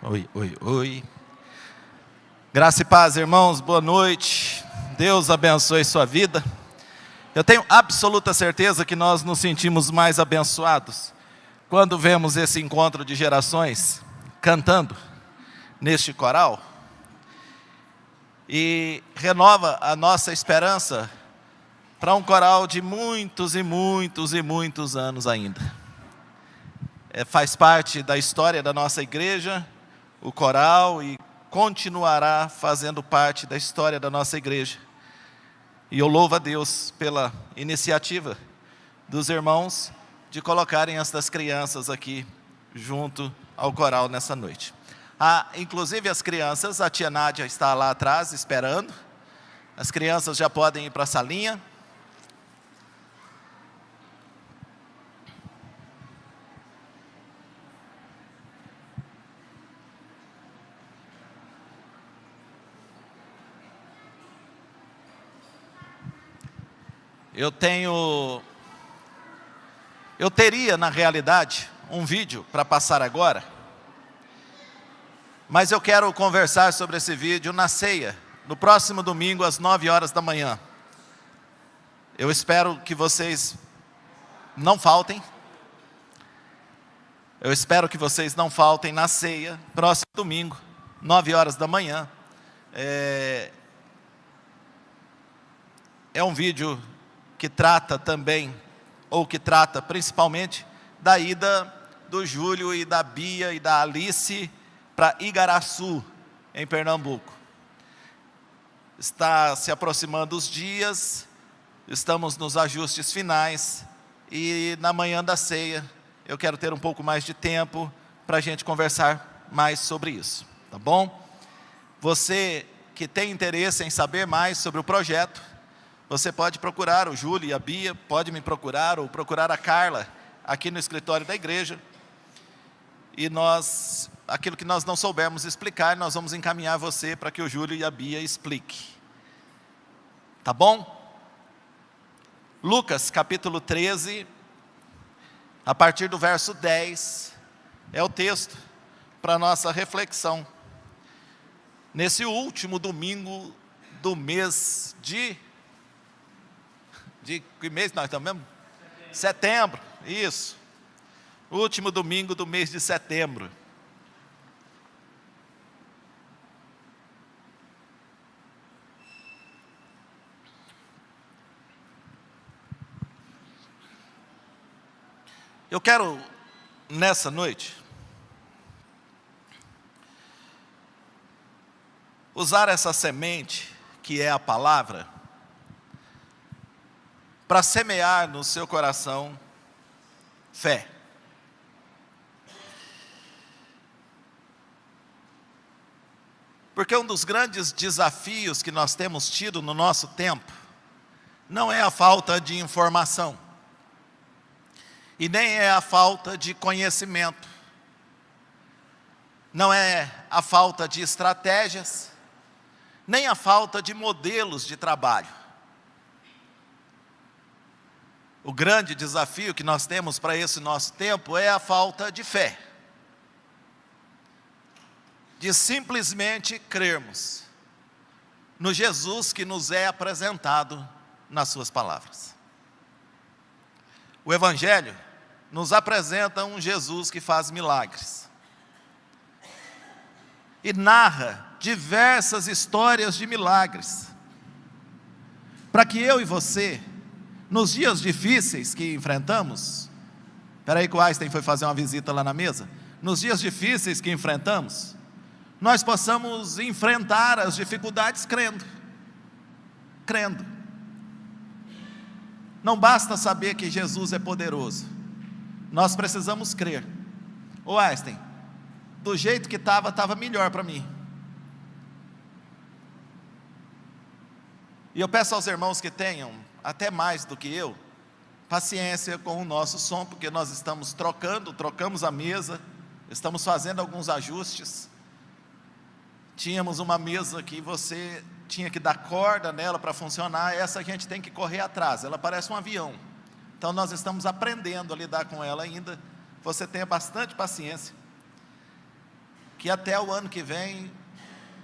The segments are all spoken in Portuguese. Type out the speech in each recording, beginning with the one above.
Oi, oi, oi. Graça e paz, irmãos, boa noite. Deus abençoe sua vida. Eu tenho absoluta certeza que nós nos sentimos mais abençoados quando vemos esse encontro de gerações cantando neste coral. E renova a nossa esperança para um coral de muitos e muitos e muitos anos ainda. Faz parte da história da nossa igreja, o coral, e continuará fazendo parte da história da nossa igreja. E eu louvo a Deus pela iniciativa dos irmãos de colocarem essas crianças aqui junto ao coral nessa noite. Inclusive as crianças, a tia Nádia está lá atrás esperando. As crianças já podem ir para a salinha. Eu teria, na realidade, um vídeo para passar agora, mas eu quero conversar sobre esse vídeo na ceia, no próximo domingo, às 9 horas da manhã. Eu espero que vocês não faltem. Eu espero que vocês não faltem na ceia, próximo domingo, 9 horas da manhã. É um vídeo que trata também, ou que trata principalmente, da ida do Júlio e da Bia e da Alice para Igaraçu, em Pernambuco. Está se aproximando os dias, estamos nos ajustes finais, e na manhã da ceia, eu quero ter um pouco mais de tempo para a gente conversar mais sobre isso, tá bom? Você que tem interesse em saber mais sobre o projeto, você pode procurar o Júlio e a Bia, pode me procurar, ou procurar a Carla, aqui no escritório da igreja. E aquilo que nós não soubermos explicar, nós vamos encaminhar você para que o Júlio e a Bia expliquem. Tá bom? Lucas, capítulo 13, a partir do verso 10, é o texto para a nossa reflexão. Nesse último domingo do mês de que mês nós estamos mesmo? Setembro, isso. Último domingo do mês de setembro. Eu quero, nessa noite, usar essa semente, que é a palavra, para semear no seu coração fé. Porque um dos grandes desafios que nós temos tido no nosso tempo não é a falta de informação e nem é a falta de conhecimento, não é a falta de estratégias, nem a falta de modelos de trabalho. O grande desafio que nós temos para esse nosso tempo é a falta de fé. De simplesmente crermos no Jesus que nos é apresentado nas suas palavras. O Evangelho nos apresenta um Jesus que faz milagres. E narra diversas histórias de milagres. Para que eu e você, nos dias difíceis que enfrentamos, espera aí que o Einstein foi fazer uma visita lá na mesa, nos dias difíceis que enfrentamos, nós possamos enfrentar as dificuldades crendo. Não basta saber que Jesus é poderoso, nós precisamos crer. Ô Einstein, do jeito que estava melhor para mim. E eu peço aos irmãos que tenham, até mais do que eu, paciência com o nosso som, porque nós estamos trocamos a mesa, estamos fazendo alguns ajustes. Tínhamos uma mesa que você tinha que dar corda nela para funcionar, essa a gente tem que correr atrás, ela parece um avião. Então nós estamos aprendendo a lidar com ela ainda, você tenha bastante paciência, que até o ano que vem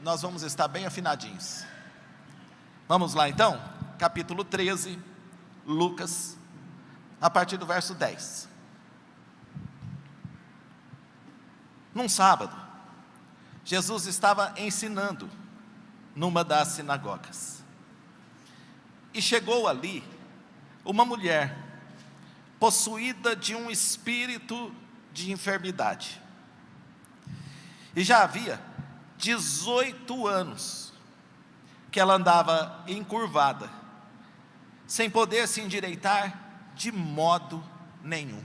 nós vamos estar bem afinadinhos. Vamos lá então, capítulo 13, Lucas, a partir do verso 10. Num sábado, Jesus estava ensinando numa das sinagogas. E chegou ali uma mulher possuída de um espírito de enfermidade. E já havia 18 anos que ela andava encurvada, sem poder se endireitar de modo nenhum.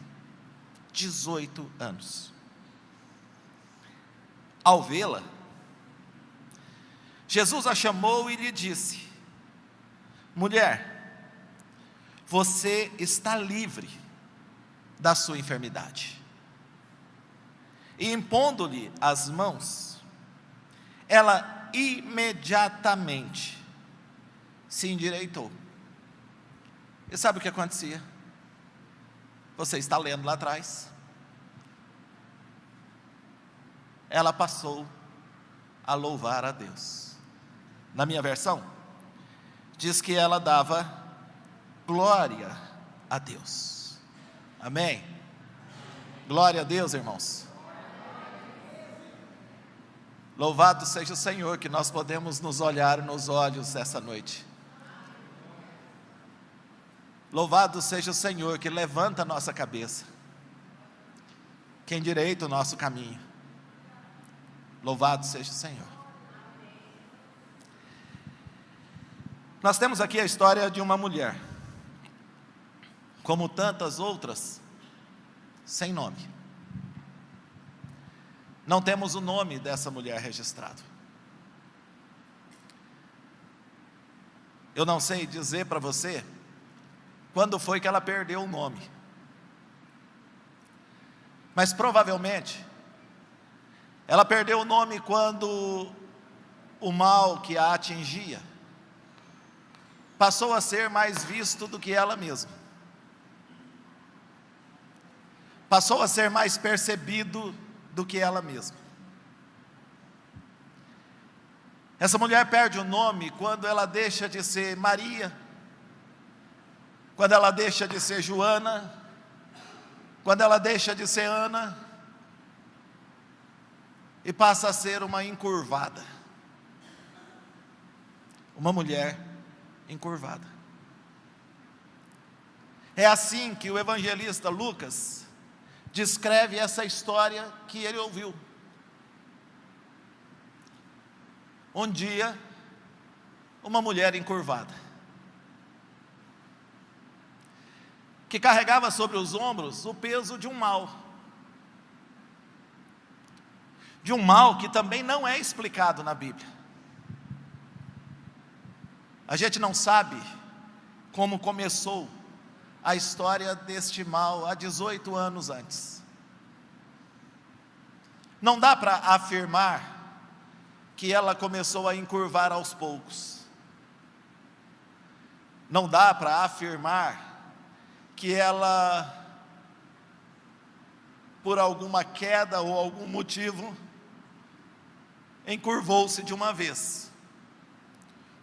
18 anos. Ao vê-la, Jesus a chamou e lhe disse: mulher, você está livre da sua enfermidade. E impondo-lhe as mãos, ela imediatamente se endireitou. E sabe o que acontecia? Você está lendo lá atrás. Ela passou a louvar a Deus. Na minha versão, diz que ela dava glória a Deus. Amém? Glória a Deus, irmãos. Louvado seja o Senhor, que nós podemos nos olhar nos olhos essa noite. Louvado seja o Senhor, que levanta a nossa cabeça, que endireita o nosso caminho. Louvado seja o Senhor. Nós temos aqui a história de uma mulher, como tantas outras, sem nome. Não temos o nome dessa mulher registrado. Eu não sei dizer para você quando foi que ela perdeu o nome, mas provavelmente ela perdeu o nome quando o mal que a atingia passou a ser mais visto do que ela mesma. Passou a ser mais percebido do que ela mesma. Essa mulher perde o nome quando ela deixa de ser Maria, quando ela deixa de ser Joana, quando ela deixa de ser Ana, e passa a ser uma encurvada. Uma mulher encurvada. É assim que o evangelista Lucas descreve essa história que ele ouviu. Um dia, uma mulher encurvada, que carregava sobre os ombros o peso de um mal. De um mal que também não é explicado na Bíblia. A gente não sabe como começou a história deste mal há 18 anos antes. Não dá para afirmar que ela começou a encurvar aos poucos. Não dá para afirmar que ela, por alguma queda ou algum motivo, encurvou-se de uma vez.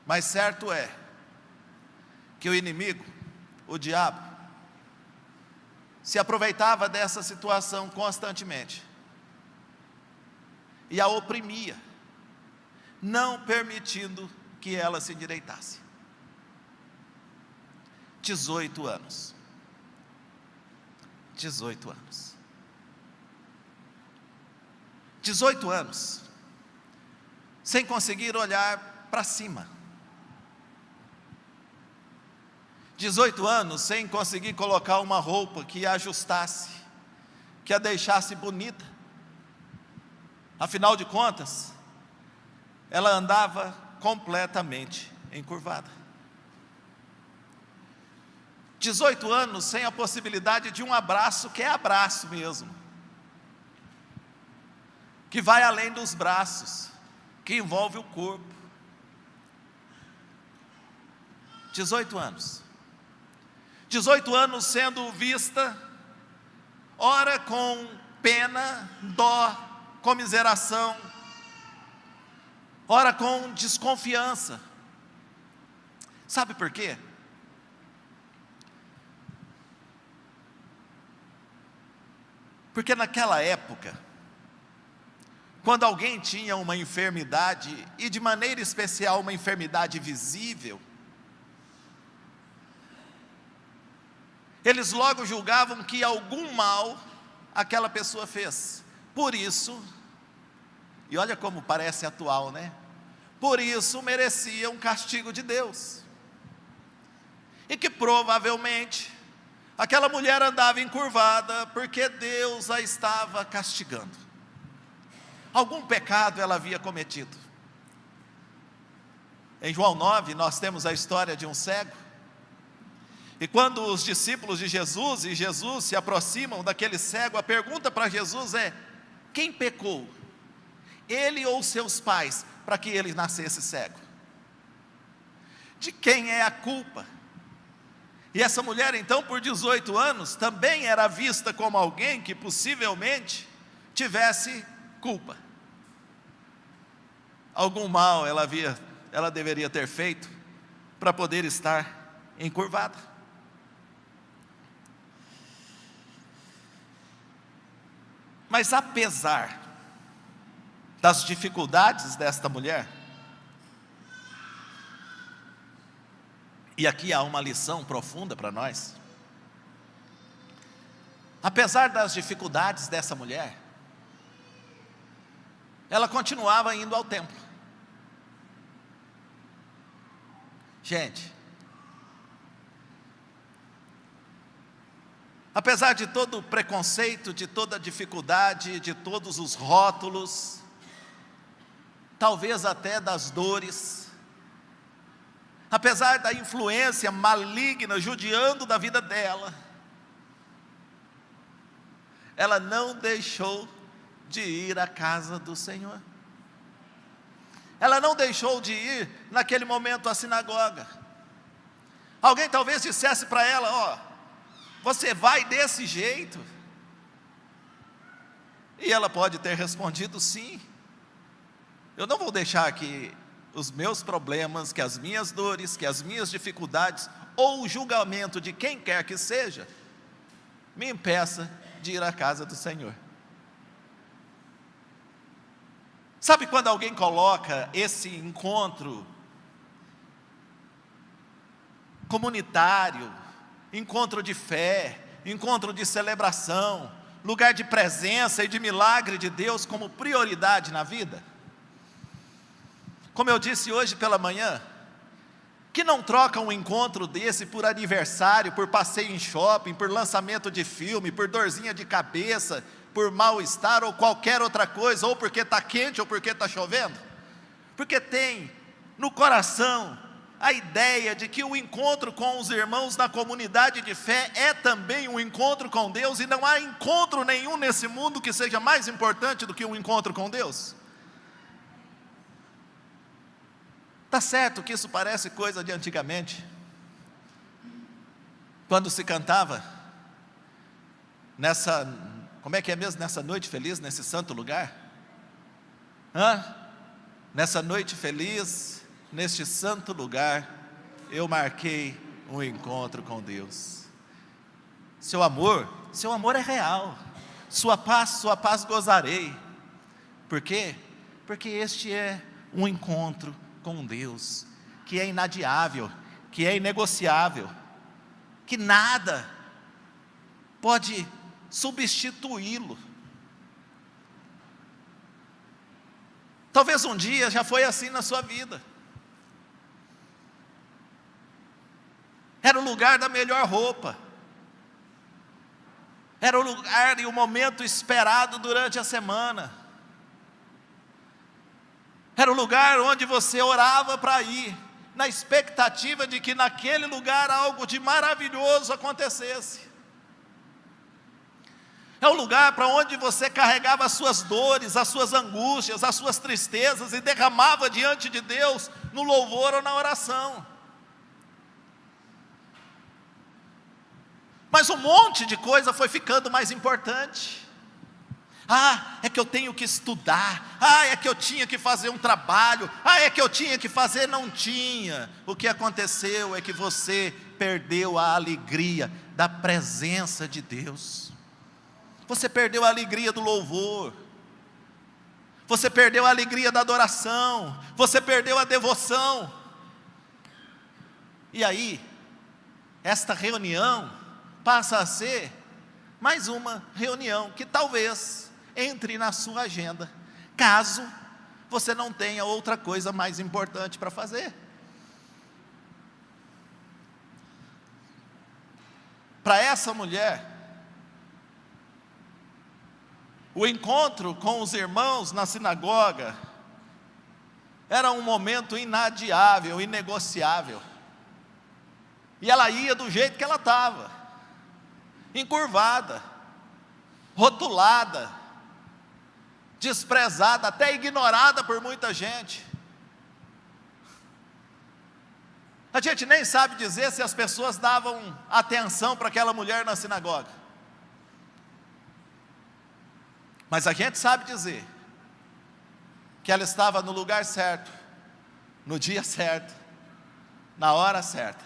Mas certo é que o inimigo, o diabo, se aproveitava dessa situação constantemente e a oprimia, não permitindo que ela se endireitasse. 18 anos. 18 anos. 18 anos. Sem conseguir olhar para cima. 18 anos sem conseguir colocar uma roupa que a ajustasse, que a deixasse bonita. Afinal de contas, ela andava completamente encurvada. 18 anos sem a possibilidade de um abraço, que é abraço mesmo, que vai além dos braços, que envolve o corpo. 18 anos. 18 anos sendo vista, ora com pena, dó comiseração, ora com desconfiança. Sabe por quê? Porque naquela época, quando alguém tinha uma enfermidade, e de maneira especial uma enfermidade visível, eles logo julgavam que algum mal aquela pessoa fez. Por isso, e olha como parece atual, né? Por isso merecia um castigo de Deus. E que provavelmente aquela mulher andava encurvada porque Deus a estava castigando. Algum pecado ela havia cometido. Em João 9 nós temos a história de um cego. E quando os discípulos de Jesus e Jesus se aproximam daquele cego, a pergunta para Jesus é: quem pecou? Ele ou seus pais, para que ele nascesse cego? De quem é a culpa? E essa mulher então, por 18 anos, também era vista como alguém que possivelmente tivesse culpa. Algum mal ela deveria ter feito para poder estar encurvada. Mas apesar das dificuldades desta mulher, e aqui há uma lição profunda para nós, apesar das dificuldades dessa mulher, ela continuava indo ao templo. Gente, apesar de todo o preconceito, de toda a dificuldade, de todos os rótulos, talvez até das dores, apesar da influência maligna judiando da vida dela, ela não deixou de ir à casa do Senhor. Ela não deixou de ir naquele momento à sinagoga. Alguém talvez dissesse para ela: ó, você vai desse jeito? E ela pode ter respondido: sim. Eu não vou deixar que os meus problemas, que as minhas dores, que as minhas dificuldades, ou o julgamento de quem quer que seja, me impeça de ir à casa do Senhor. Sabe quando alguém coloca esse encontro comunitário, encontro de fé, encontro de celebração, lugar de presença e de milagre de Deus como prioridade na vida? Como eu disse hoje pela manhã, que não troca um encontro desse por aniversário, por passeio em shopping, por lançamento de filme, por dorzinha de cabeça, por mal-estar ou qualquer outra coisa, ou porque está quente ou porque está chovendo, porque tem no coração a ideia de que o encontro com os irmãos na comunidade de fé é também um encontro com Deus, e não há encontro nenhum nesse mundo que seja mais importante do que um encontro com Deus. Está certo que isso parece coisa de antigamente, quando se cantava nessa, como é que é mesmo, nessa noite feliz, nesse santo lugar? Nessa noite feliz, neste santo lugar, eu marquei um encontro com Deus. Seu amor é real. Sua paz gozarei. Por quê? Porque este é um encontro com Deus, que é inadiável, que é inegociável, que nada pode substituí-lo. Talvez um dia já foi assim na sua vida. Era o lugar da melhor roupa, era o lugar e o momento esperado durante a semana, era o lugar onde você orava para ir, na expectativa de que naquele lugar algo de maravilhoso acontecesse. É o lugar para onde você carregava as suas dores, as suas angústias, as suas tristezas e derramava diante de Deus no louvor ou na oração. Mas um monte de coisa foi ficando mais importante. Ah, é que eu tenho que estudar. Ah, é que eu tinha que fazer um trabalho. Ah, é que eu tinha que fazer, não tinha. O que aconteceu é que você perdeu a alegria da presença de Deus. Você perdeu a alegria do louvor. Você perdeu a alegria da adoração. Você perdeu a devoção. E aí, esta reunião passa a ser mais uma reunião que talvez entre na sua agenda, caso você não tenha outra coisa mais importante para fazer. Para essa mulher, o encontro com os irmãos na sinagoga era um momento inadiável, inegociável. E ela ia do jeito que ela estava, encurvada, rotulada, desprezada, até ignorada por muita gente. A gente nem sabe dizer se as pessoas davam atenção para aquela mulher na sinagoga. Mas a gente sabe dizer que ela estava no lugar certo, no dia certo, na hora certa.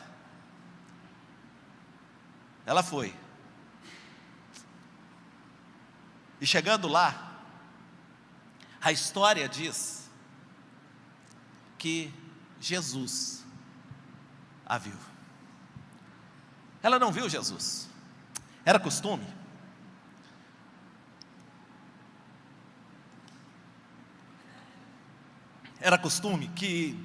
Ela foi. E chegando lá, a história diz que Jesus a viu. Ela não viu Jesus. Era costume. Era costume que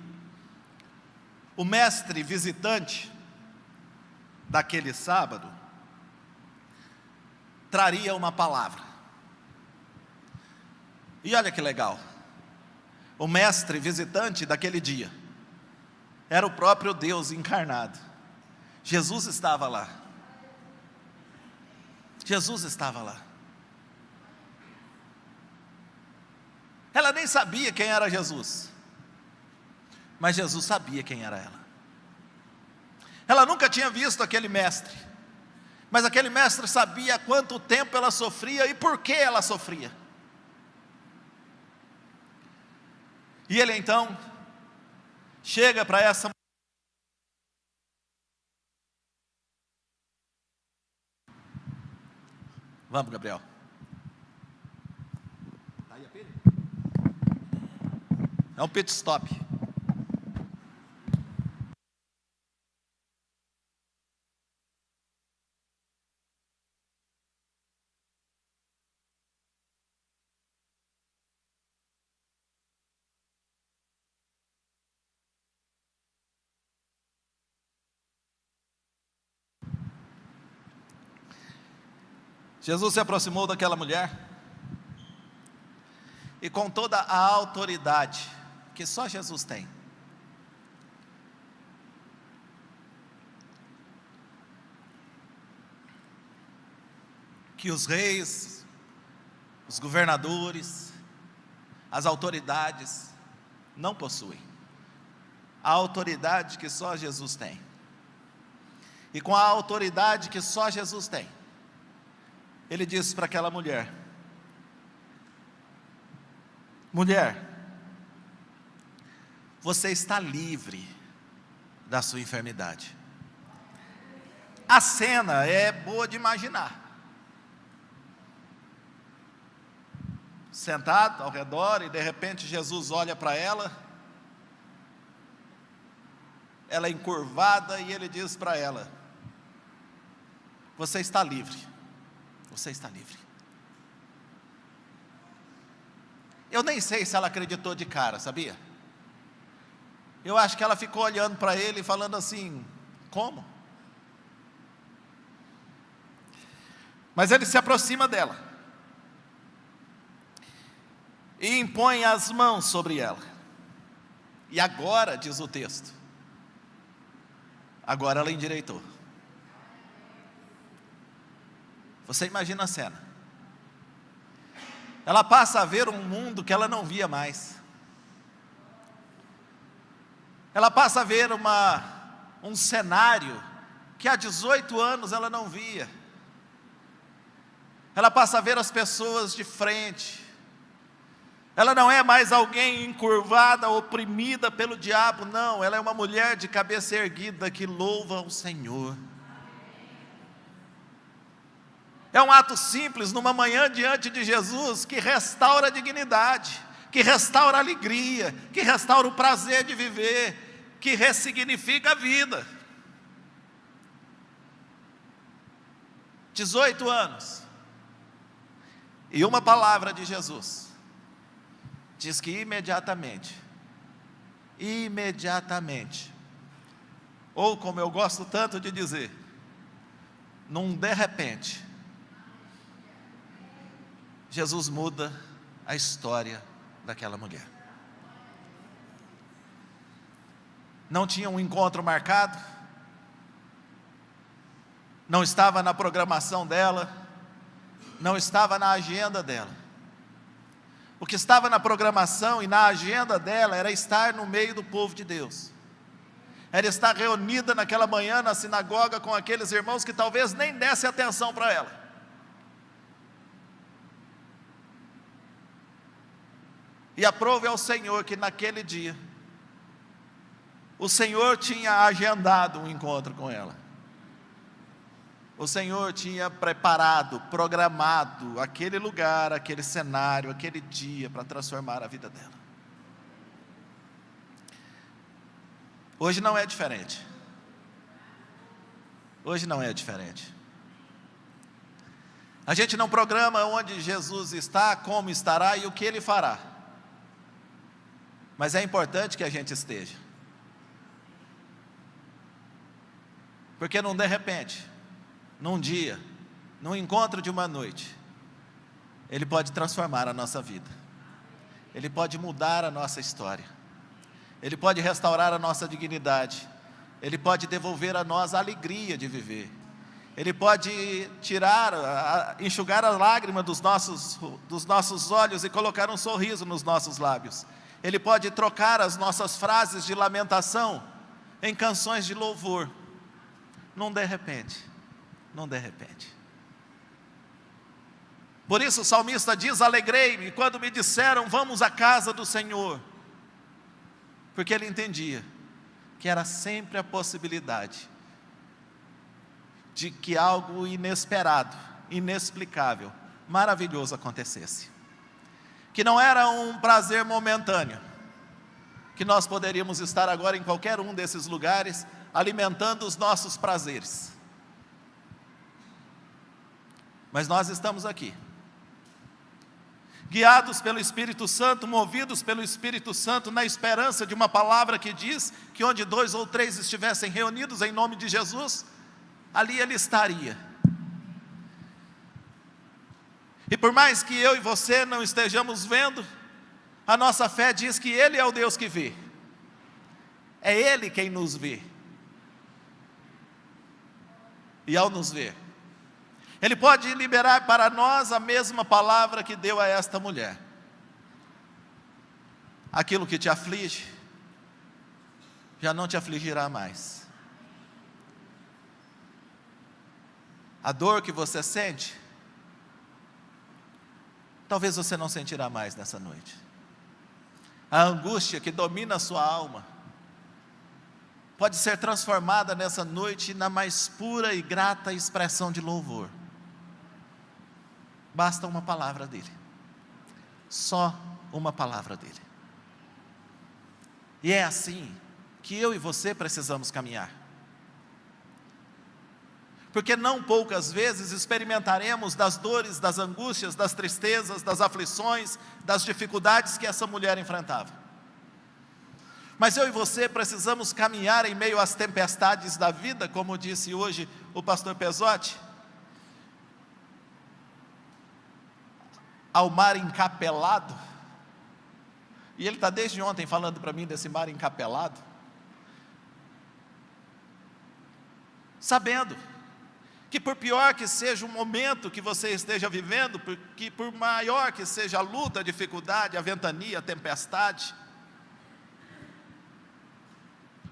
o mestre visitante daquele sábado traria uma palavra. E olha que legal, o mestre visitante daquele dia era o próprio Deus encarnado. Jesus estava lá. Jesus estava lá. Ela nem sabia quem era Jesus, mas Jesus sabia quem era ela. Ela nunca tinha visto aquele mestre, mas aquele mestre sabia há quanto tempo ela sofria e por que ela sofria. E ele então chega para essa mulher. Vamos, Gabriel. Tá aí a pilha? É um pit stop. Jesus se aproximou daquela mulher e com toda a autoridade que só Jesus tem, que os reis, os governadores, as autoridades não possuem, a autoridade que só Jesus tem. E com a autoridade que só Jesus tem, ele disse para aquela mulher: mulher, você está livre da sua enfermidade. A cena é boa de imaginar. Sentado ao redor, e de repente Jesus olha para ela, ela é encurvada, e ele diz para ela: você está livre. Você está livre. Eu nem sei se ela acreditou de cara, sabia? Eu acho que ela ficou olhando para ele e falando assim: como? Mas ele se aproxima dela e impõe as mãos sobre ela. E agora, diz o texto, agora ela endireitou. Você imagina a cena. Ela passa a ver um mundo que ela não via mais. Ela passa a ver um cenário que há 18 anos ela não via. ela passa a ver as pessoas de frente. Ela não é mais alguém encurvada, oprimida pelo diabo, não. Ela é uma mulher de cabeça erguida que louva o Senhor. É um ato simples, numa manhã diante de Jesus, que restaura a dignidade, que restaura a alegria, que restaura o prazer de viver, que ressignifica a vida. 18 anos. E uma palavra de Jesus diz que imediatamente, ou como eu gosto tanto de dizer, num de repente, Jesus muda a história daquela mulher. Não tinha um encontro marcado, não estava na programação dela, não estava na agenda dela. O que estava na programação e na agenda dela era estar no meio do povo de Deus, era estar reunida naquela manhã na sinagoga com aqueles irmãos que talvez nem dessem atenção para ela. E aprove ao Senhor que naquele dia, o Senhor tinha agendado um encontro com ela. O Senhor tinha preparado, programado aquele lugar, aquele cenário, aquele dia para transformar a vida dela. Hoje não é diferente. Hoje não é diferente. A gente não programa onde Jesus está, como estará e o que Ele fará. Mas é importante que a gente esteja. Porque não de repente, num dia, num encontro de uma noite, Ele pode transformar a nossa vida, Ele pode mudar a nossa história, Ele pode restaurar a nossa dignidade, Ele pode devolver a nós a alegria de viver, Ele pode enxugar a lágrima dos nossos olhos e colocar um sorriso nos nossos lábios, Ele pode trocar as nossas frases de lamentação em canções de louvor, num de repente. Por isso o salmista diz: alegrei-me quando me disseram, vamos à casa do Senhor, porque ele entendia que era sempre a possibilidade de que algo inesperado, inexplicável, maravilhoso acontecesse, que não era um prazer momentâneo, que nós poderíamos estar agora em qualquer um desses lugares, alimentando os nossos prazeres, mas nós estamos aqui, guiados pelo Espírito Santo, movidos pelo Espírito Santo, na esperança de uma palavra que diz que onde 2 ou 3 estivessem reunidos em nome de Jesus, ali Ele estaria. E por mais que eu e você não estejamos vendo, a nossa fé diz que Ele é o Deus que vê, é Ele quem nos vê, e ao nos ver, Ele pode liberar para nós a mesma palavra que deu a esta mulher. Aquilo que te aflige, já não te afligirá mais. A dor que você sente, talvez você não sentirá mais nessa noite. A angústia que domina a sua alma, pode ser transformada nessa noite na mais pura e grata expressão de louvor. Basta uma palavra dEle, só uma palavra dEle. E é assim que eu e você precisamos caminhar, porque não poucas vezes experimentaremos das dores, das angústias, das tristezas, das aflições, das dificuldades que essa mulher enfrentava. Mas eu e você precisamos caminhar em meio às tempestades da vida, como disse hoje o pastor Pesotti, ao mar encapelado, e ele está desde ontem falando para mim desse mar encapelado, sabendo que por pior que seja o momento que você esteja vivendo, que por maior que seja a luta, a dificuldade, a ventania, a tempestade,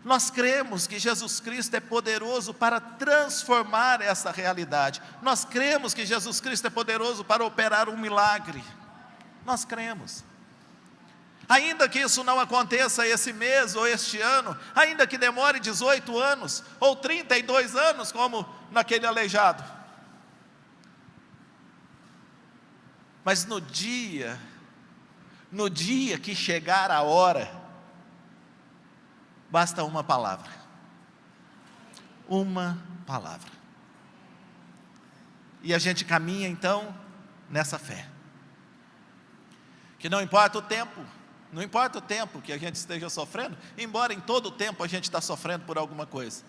Nós cremos que Jesus Cristo é poderoso para transformar essa realidade. Nós cremos que Jesus Cristo é poderoso para operar um milagre. Nós cremos. Ainda que isso não aconteça esse mês ou este ano, ainda que demore 18 anos ou 32 anos, como naquele aleijado. Mas no dia que chegar a hora, basta uma palavra. Uma palavra. E a gente caminha então nessa fé. Que não importa o tempo, não importa o tempo que a gente esteja sofrendo, embora em todo o tempo a gente está sofrendo por alguma coisa.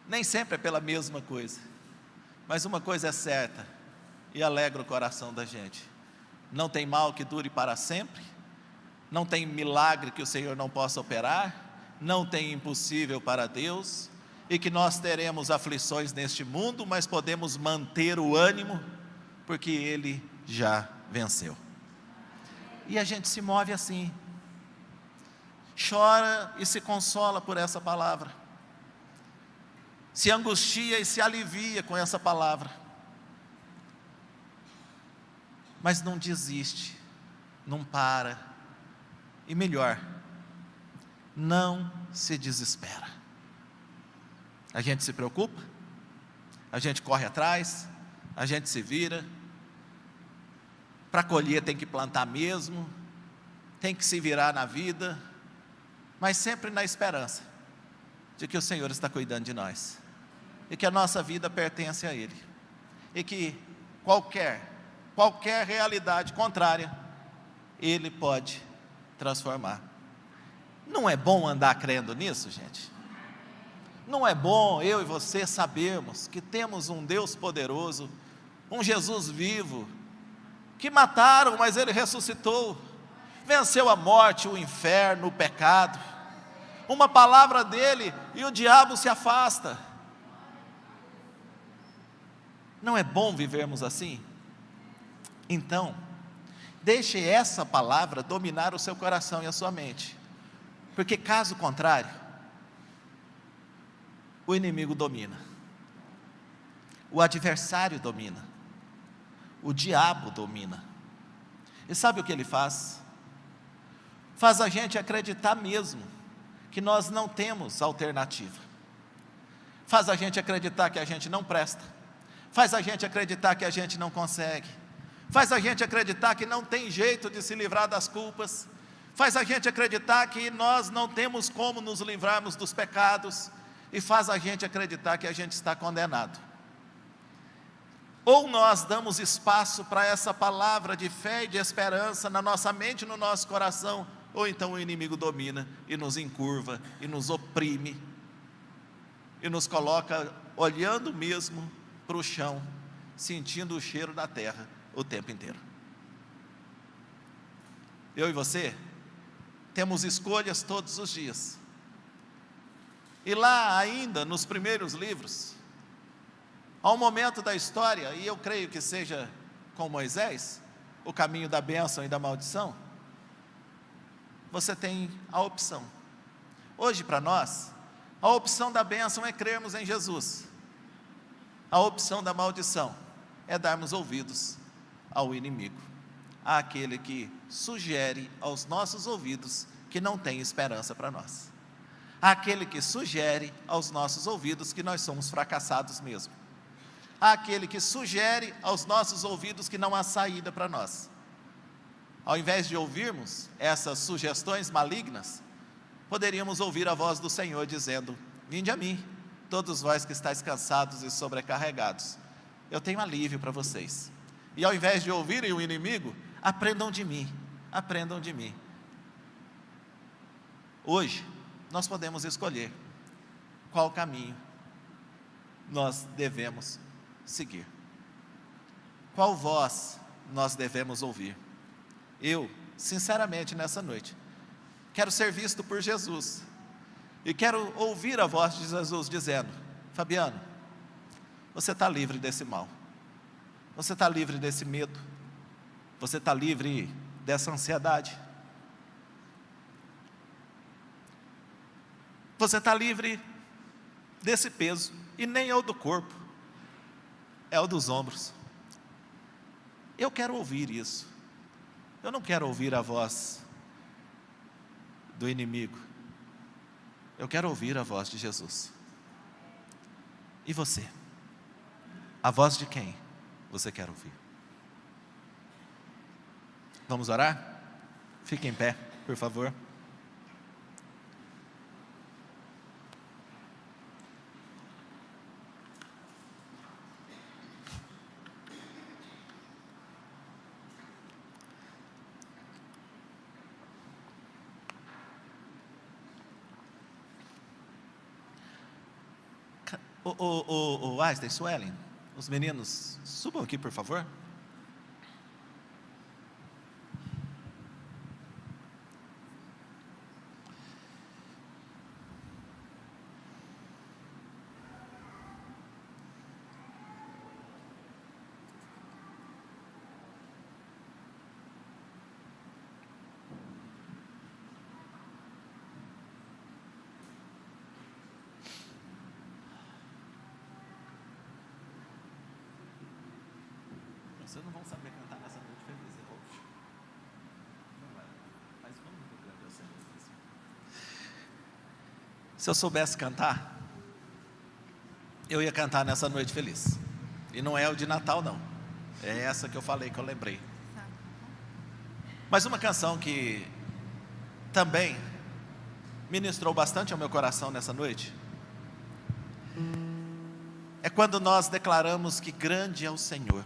Nem sempre é pela mesma coisa, mas uma coisa é certa e alegra o coração da gente: não tem mal que dure para sempre, não tem milagre que o Senhor não possa operar, não tem impossível para Deus, e que nós teremos aflições neste mundo, mas podemos manter o ânimo, porque Ele já venceu. E a gente se move assim, chora e se consola por essa palavra, se angustia e se alivia com essa palavra, mas não desiste, não para, e melhor, não se desespera. A gente se preocupa, a gente corre atrás, a gente se vira. Para colher tem que plantar mesmo, tem que se virar na vida, mas sempre na esperança de que o Senhor está cuidando de nós, e que a nossa vida pertence a Ele, e que qualquer realidade contrária, Ele pode transformar. Não é bom andar crendo nisso, gente? Não é bom eu e você sabermos que temos um Deus poderoso, um Jesus vivo, que mataram, mas Ele ressuscitou, venceu a morte, o inferno, o pecado. Uma palavra dEle e o diabo se afasta. Não é bom vivermos assim? Então, deixe essa palavra dominar o seu coração e a sua mente, porque caso contrário, o inimigo domina, o adversário domina, o diabo domina. E sabe o que ele faz? Faz a gente acreditar mesmo que nós não temos alternativa, faz a gente acreditar que a gente não presta, faz a gente acreditar que a gente não consegue, faz a gente acreditar que não tem jeito de se livrar das culpas, faz a gente acreditar que nós não temos como nos livrarmos dos pecados, e faz a gente acreditar que a gente está condenado. Ou nós damos espaço para essa palavra de fé e de esperança na nossa mente e no nosso coração, ou então o inimigo domina e nos encurva, e nos oprime, e nos coloca olhando mesmo para o chão, sentindo o cheiro da terra o tempo inteiro. Eu e você temos escolhas todos os dias, e lá ainda nos primeiros livros, há um momento da história, e eu creio que seja com Moisés, o caminho da bênção e da maldição. Você tem a opção. Hoje para nós, a opção da bênção é crermos em Jesus. A opção da maldição é darmos ouvidos ao inimigo, àquele que sugere aos nossos ouvidos que não tem esperança para nós, àquele que sugere aos nossos ouvidos que nós somos fracassados mesmo, àquele que sugere aos nossos ouvidos que não há saída para nós. Ao invés de ouvirmos essas sugestões malignas, poderíamos ouvir a voz do Senhor dizendo: vinde a mim, todos vós que estáis cansados e sobrecarregados, eu tenho alívio para vocês. E ao invés de ouvirem o inimigo, aprendam de mim, aprendam de mim. Hoje, nós podemos escolher qual caminho nós devemos seguir, qual voz nós devemos ouvir. Eu, sinceramente, nessa noite, quero ser visto por Jesus, e quero ouvir a voz de Jesus dizendo: Fabiano, você está livre desse mal, você está livre desse medo, você está livre dessa ansiedade. você está livre desse peso, e nem é o do corpo, é o dos ombros. Eu quero ouvir isso. Eu não quero ouvir a voz do inimigo. Eu quero ouvir a voz de Jesus. E você? A voz de quem você quer ouvir? Vamos orar? Fique em pé, por favor. O Wesley, Suelen, os meninos, subam aqui, por favor. Vocês não vão saber cantar nessa noite feliz, não vai. Mas vamos no grande ao Senhor. Se eu soubesse cantar, eu ia cantar nessa noite feliz. E não é o de Natal, não. É essa que eu falei, que eu lembrei. Mas uma canção que também ministrou bastante ao meu coração nessa noite é quando nós declaramos que grande é o Senhor.